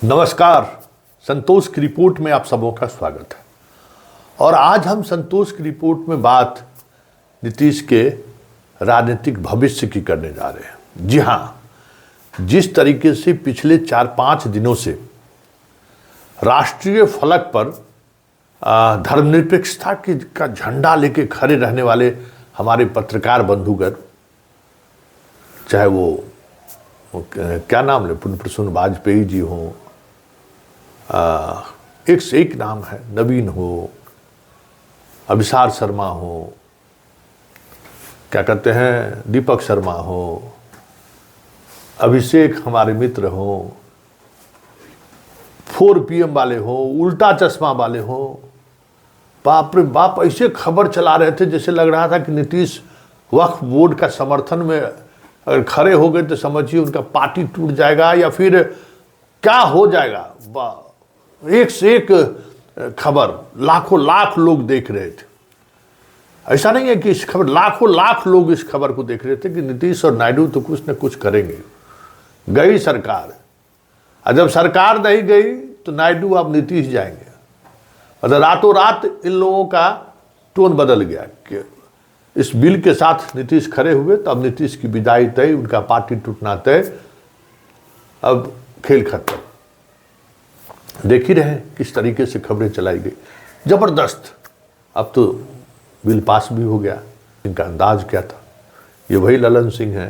नमस्कार। संतोष की रिपोर्ट में आप सबों का स्वागत है। और आज हम संतोष की रिपोर्ट में बात नीतीश के राजनीतिक भविष्य की करने जा रहे हैं। जी हाँ, जिस तरीके से पिछले 4-5 दिनों से राष्ट्रीय फलक पर धर्मनिरपेक्षता का झंडा लेके खड़े रहने वाले हमारे पत्रकार बंधुगण, चाहे वो क्या नाम ले, पुण्य प्रसून वाजपेयी जी हों, एक से एक नाम है, नवीन हो, अभिसार शर्मा हो, क्या कहते हैं, दीपक शर्मा हो, अभिषेक हमारे मित्र हो, 4PM वाले हो, उल्टा चश्मा वाले हो, बाप रे बाप, ऐसे खबर चला रहे थे जैसे लग रहा था कि नीतीश वक्फ बोर्ड का समर्थन में अगर खड़े हो गए तो समझिए उनका पार्टी टूट जाएगा या फिर क्या हो जाएगा। एक से एक खबर, लाखों लाख लोग देख रहे थे। ऐसा नहीं है कि इस खबर, लाखों लाख लोग इस खबर को देख रहे थे कि नीतीश और नायडू तो कुछ न कुछ करेंगे। गई सरकार, और जब सरकार नहीं गई तो नायडू अब नीतीश जाएंगे। मतलब रातों रात इन लोगों का टोन बदल गया कि इस बिल के साथ नीतीश खड़े हुए तो अब नीतीश की विदाई तय, उनका पार्टी टूटना तय, अब खेल खत्म। देख ही रहे किस तरीके से खबरें चलाई गई, जबरदस्त। अब तो बिल पास भी हो गया। इनका अंदाज क्या था? ये वही ललन सिंह है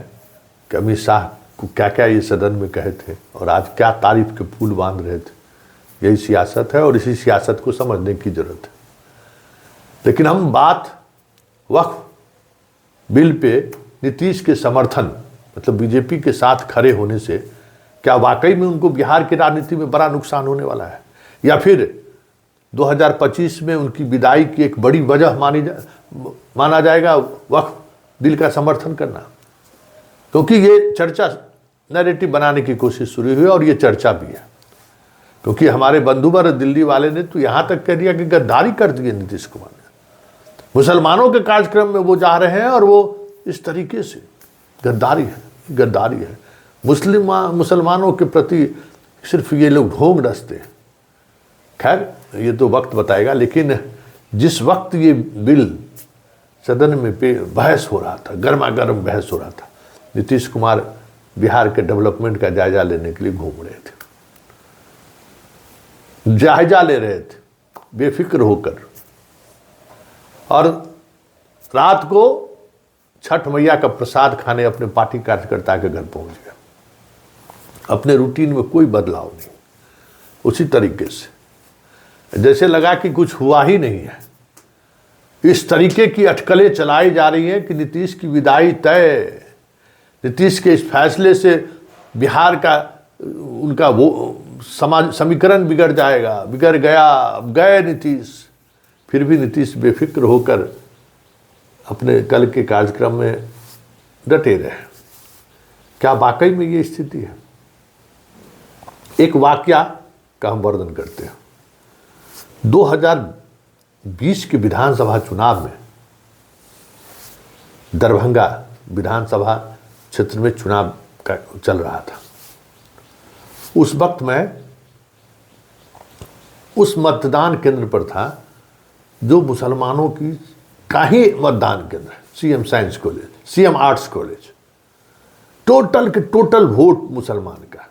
कि अमित शाह को क्या क्या ये सदन में कहे थे और आज क्या तारीफ के पुल बांध रहे थे। यही सियासत है और इसी सियासत को समझने की जरूरत है। लेकिन हम बात वक्फ बिल पे नीतीश के समर्थन, मतलब बीजेपी के साथ खड़े होने से क्या वाकई में उनको बिहार की राजनीति में बड़ा नुकसान होने वाला है, या फिर 2025 में उनकी विदाई की एक बड़ी वजह माना जाएगा वक्फ बिल का समर्थन करना। क्योंकि ये चर्चा नैरेटिव बनाने की कोशिश शुरू हुई और ये चर्चा भी है। क्योंकि हमारे बंधुवर दिल्ली वाले ने तो यहाँ तक कह दिया कि गद्दारी कर दी नीतीश कुमार ने। मुसलमानों के कार्यक्रम में वो जा रहे हैं और वो इस तरीके से गद्दारी है। मुसलमानों के प्रति सिर्फ ये लोग ढोंग रचते हैं। खैर ये तो वक्त बताएगा। लेकिन जिस वक्त ये बिल सदन में बहस हो रहा था, गर्मा गर्म बहस हो रहा था, नीतीश कुमार बिहार के डेवलपमेंट का जायजा लेने के लिए घूम रहे थे, जायजा ले रहे थे बेफिक्र होकर। और रात को छठ मैया का प्रसाद खाने अपने पार्टी कार्यकर्ता के घर पहुंच गया। अपने रूटीन में कोई बदलाव नहीं, उसी तरीके से जैसे लगा कि कुछ हुआ ही नहीं है। इस तरीके की अटकलें चलाई जा रही हैं कि नीतीश की विदाई तय, नीतीश के इस फैसले से बिहार का उनका वो समीकरण बिगड़ गया। अब गए नीतीश। फिर भी नीतीश बेफिक्र होकर अपने कल के कार्यक्रम में डटे रहे। क्या वाकई में ये स्थिति है? एक वाकया का हम वर्णन करते हैं। 2020 के विधानसभा चुनाव में दरभंगा विधानसभा क्षेत्र में चुनाव का चल रहा था। उस वक्त मैं उस मतदान केंद्र पर था जो मुसलमानों की का ही मतदान केंद्र है, CM science college, CM arts college. Total के टोटल वोट मुसलमान का।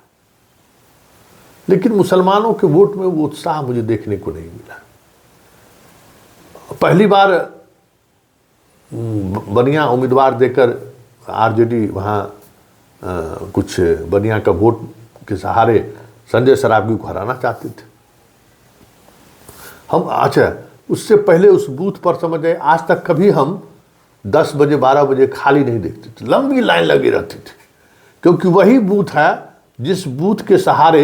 लेकिन मुसलमानों के वोट में वो उत्साह मुझे देखने को नहीं मिला। पहली बार बनिया उम्मीदवार देकर आरजेडी वहाँ कुछ बनिया का वोट के सहारे संजय सरावगी को हराना चाहते थे। हम उससे पहले उस बूथ पर समझ गए, आज तक कभी हम 10 बजे 12 बजे खाली नहीं देखते थे, लंबी लाइन लगी रहती थी। क्योंकि वही बूथ है जिस बूथ के सहारे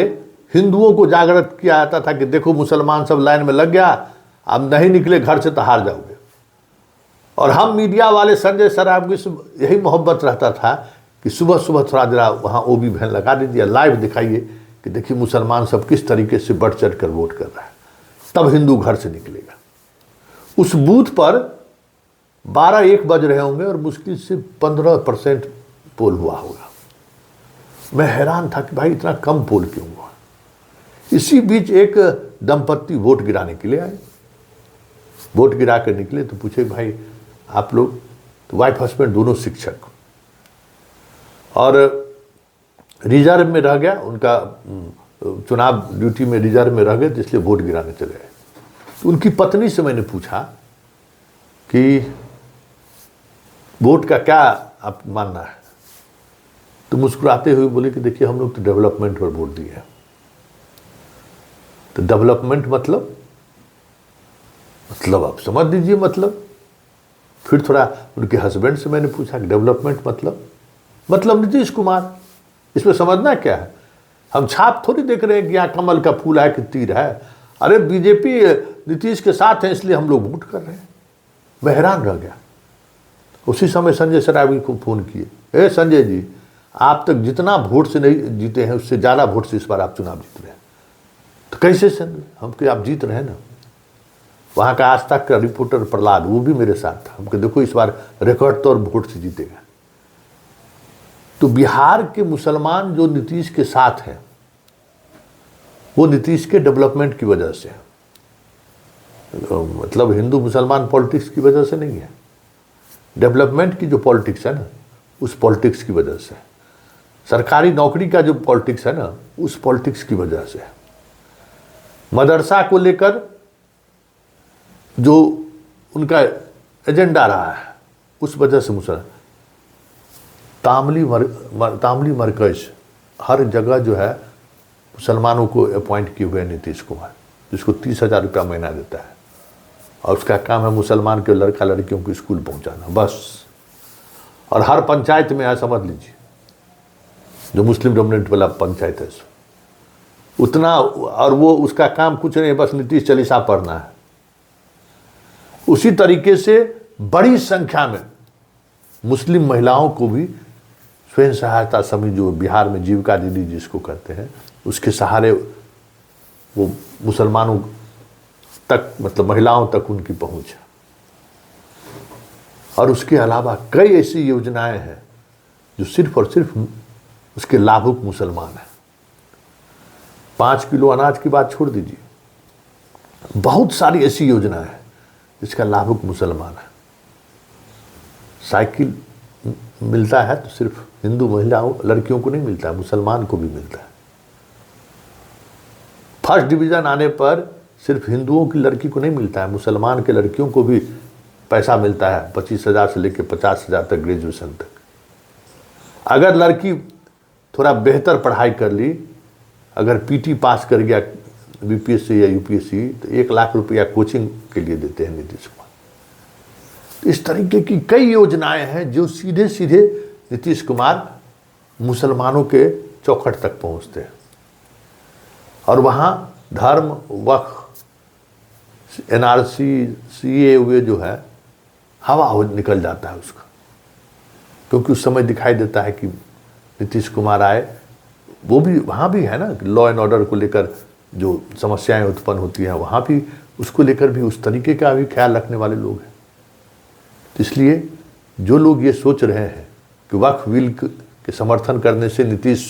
हिंदुओं को जागृत किया जाता था कि देखो मुसलमान सब लाइन में लग गया, अब नहीं निकले घर से तो हार जाओगे। और हम मीडिया वाले संजय सरावगी से यही मोहब्बत रहता था कि सुबह सुबह थोड़ा जरा वहाँ ओबी वैन लगा दीजिए, लाइव दिखाइए कि देखिए मुसलमान सब किस तरीके से बढ़ चढ़ कर वोट कर रहा है, तब हिंदू घर से निकलेगा। उस बूथ पर 12-1 बज रहे होंगे और मुश्किल से 15% पोल हुआ होगा। मैं हैरान था कि भाई इतना कम पोल क्यों हुआ। इसी बीच एक दंपत्ति वोट गिराने के लिए आए। वोट गिरा कर निकले तो पूछे भाई आप लोग, तो वाइफ हस्बैंड दोनों शिक्षक, और रिजर्व में रह गया, उनका चुनाव ड्यूटी में रिजर्व में रह गए, तो इसलिए वोट गिराने चले गए। तो उनकी पत्नी से मैंने पूछा कि वोट का क्या आप मानना है, तो मुस्कुराते हुए बोले कि देखिए हम लोग तो डेवलपमेंट पर वोट दिए हैं। तो डेवलपमेंट मतलब आप समझ दीजिए मतलब। फिर थोड़ा उनके हस्बैंड से मैंने पूछा कि डेवलपमेंट मतलब नीतीश कुमार, इसमें समझना क्या है? हम छाप थोड़ी देख रहे हैं कि यहाँ कमल का फूल है कि तीर है। अरे बीजेपी नीतीश के साथ है इसलिए हम लोग वोट कर रहे हैं। मैं हैरान रह गया। उसी समय संजय सरावगी को फोन किए, संजय जी आप तक जितना वोट से नहीं जीते हैं उससे ज़्यादा वोट से इस बार आप चुनाव जीत रहे हैं। तो कैसे संजय? हम कि आप जीत रहे हैं ना। वहाँ का आज तक का रिपोर्टर प्रहलाद वो भी मेरे साथ था। हम कि देखो इस बार रिकॉर्ड तौर वोट से जीतेगा। तो बिहार के मुसलमान जो नीतीश के साथ हैं वो नीतीश के डेवलपमेंट की वजह से है। मतलब हिंदू मुसलमान पॉलिटिक्स की वजह से नहीं है, डेवलपमेंट की जो पॉलिटिक्स है ना उस पॉलिटिक्स की वजह से, सरकारी नौकरी का जो पॉलिटिक्स है ना उस पॉलिटिक्स की वजह से, मदरसा को लेकर जो उनका एजेंडा रहा है उस वजह से मुसलमान, तामली मरकज हर जगह जो है मुसलमानों को अपॉइंट किए हुए नीतीश कुमार, जिसको 30,000 रुपया महीना देता है और उसका काम है मुसलमान के लड़का लड़कियों को स्कूल पहुंचाना बस। और हर पंचायत में है, समझ लीजिए जो मुस्लिम डोमिनेंट वाला पंचायत है उतना, और वो उसका काम कुछ नहीं, बस नीतीश चालीसा पढ़ना है। उसी तरीके से बड़ी संख्या में मुस्लिम महिलाओं को भी स्वयं सहायता समूह जो बिहार में जीविका दीदी जिसको कहते हैं उसके सहारे वो मुसलमानों तक, मतलब महिलाओं तक उनकी पहुंच है। और उसके अलावा कई ऐसी योजनाएं हैं जो सिर्फ और सिर्फ उसके लाभुक मुसलमान हैं। 5 किलो अनाज की बात छोड़ दीजिए, बहुत सारी ऐसी योजनाएं हैं जिसका लाभुक मुसलमान है। साइकिल मिलता है तो सिर्फ हिंदू महिलाओं लड़कियों को नहीं मिलता है, मुसलमान को भी मिलता है। फर्स्ट डिवीजन आने पर सिर्फ हिंदुओं की लड़की को नहीं मिलता है, मुसलमान के लड़कियों को भी पैसा मिलता है 25,000 से लेकर 50,000 तक ग्रेजुएशन तक। अगर लड़की थोड़ा बेहतर पढ़ाई कर ली, अगर पीटी पास कर गया बीपीएससी या यूपीएससी, तो 1 लाख रुपया कोचिंग के लिए देते हैं नीतीश कुमार। इस तरीके की कई योजनाएं हैं जो सीधे सीधे नीतीश कुमार मुसलमानों के चौखट तक पहुंचते हैं। और वहाँ धर्म, वक्फ, एनआरसी, सीए हुए जो है हवा हो निकल जाता है उसका, क्योंकि उस समय दिखाई देता है कि नीतीश कुमार आए। वो भी वहाँ भी है ना, लॉ एंड ऑर्डर को लेकर जो समस्याएं उत्पन्न होती हैं वहाँ भी उसको लेकर भी उस तरीके का भी ख्याल रखने वाले लोग हैं। तो इसलिए जो लोग ये सोच रहे हैं कि वक्फ बिल के समर्थन करने से नीतीश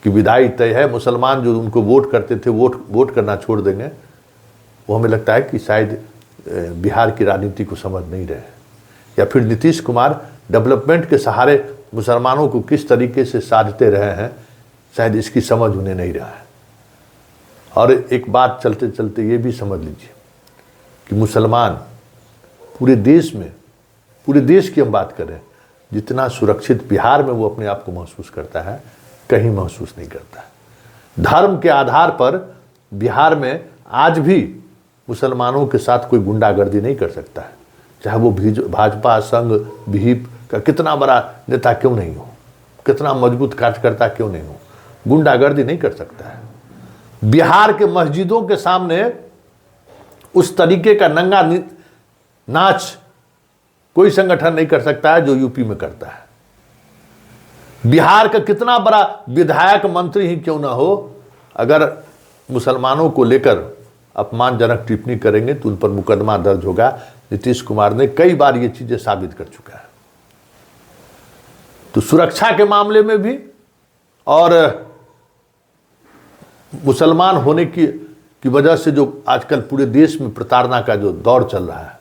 की विदाई तय है, मुसलमान जो उनको वोट करते थे वोट करना छोड़ देंगे, वो हमें लगता है कि शायद बिहार की राजनीति को समझ नहीं रहे हैं, या फिर नीतीश कुमार डेवलपमेंट के सहारे मुसलमानों को किस तरीके से साधते रहे हैं शायद इसकी समझ उन्हें नहीं रहा है। और एक बात चलते चलते ये भी समझ लीजिए कि मुसलमान पूरे देश में, पूरे देश की हम बात करें, जितना सुरक्षित बिहार में वो अपने आप को महसूस करता है कहीं महसूस नहीं करता है। धर्म के आधार पर बिहार में आज भी मुसलमानों के साथ कोई गुंडागर्दी नहीं कर सकता है, चाहे वो भाजपा, संघ, विहिप का कितना बड़ा नेता क्यों नहीं हो, कितना मजबूत कार्यकर्ता क्यों नहीं हो, गुंडागर्दी नहीं कर सकता है। बिहार के मस्जिदों के सामने उस तरीके का नंगा नाच कोई संगठन नहीं कर सकता है जो यूपी में करता है। बिहार का कितना बड़ा विधायक, मंत्री ही क्यों ना हो, अगर मुसलमानों को लेकर अपमानजनक टिप्पणी करेंगे तो उन पर मुकदमा दर्ज होगा। नीतीश कुमार ने कई बार ये चीजें साबित कर चुका है। तो सुरक्षा के मामले में भी और मुसलमान होने की वजह से जो आजकल पूरे देश में प्रताड़ना का जो दौर चल रहा है,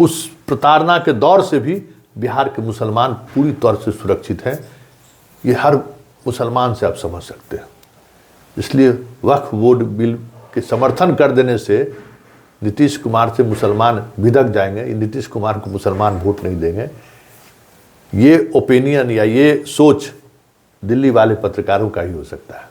उस प्रताड़ना के दौर से भी बिहार के मुसलमान पूरी तौर से सुरक्षित हैं। ये हर मुसलमान से आप समझ सकते हैं। इसलिए वक्फ बोर्ड बिल के समर्थन कर देने से नीतीश कुमार से मुसलमान भिदक जाएंगे, नीतीश कुमार को मुसलमान वोट नहीं देंगे। ये ओपिनियन या ये सोच दिल्ली वाले पत्रकारों का ही हो सकता है।